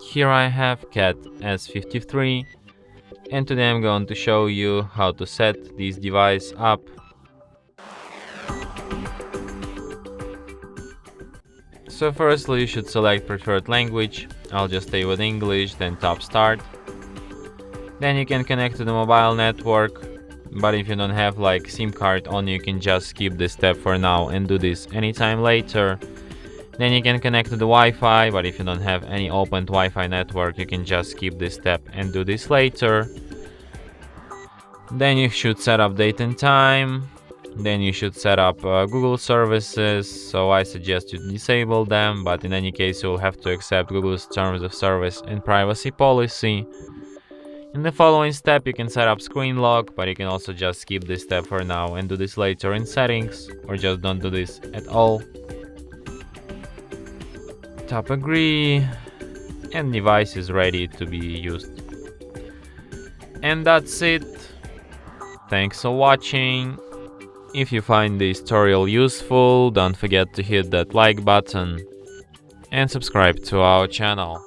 Here I have Cat S53, and today I'm going to show you how to set this device up. So firstly, you should select preferred language. I'll just stay with English, then tap start. Then you can connect to the mobile network, but if you don't have like SIM card on, you can just skip this step for now and do this anytime later. Then you can connect to the Wi-Fi, but if you don't have any opened Wi-Fi network, you can just skip this step and do this later. Then you should set up date and time. Then you should set up Google services, so I suggest you disable them, but in any case you'll have to accept Google's terms of service and privacy policy. In the following step you can set up screen lock, but you can also just skip this step for now and do this later in settings, or just don't do this at all. Tap agree, and device is ready to be used. And that's it. Thanks for watching. If you find this tutorial useful, don't forget to hit that like button and subscribe to our channel.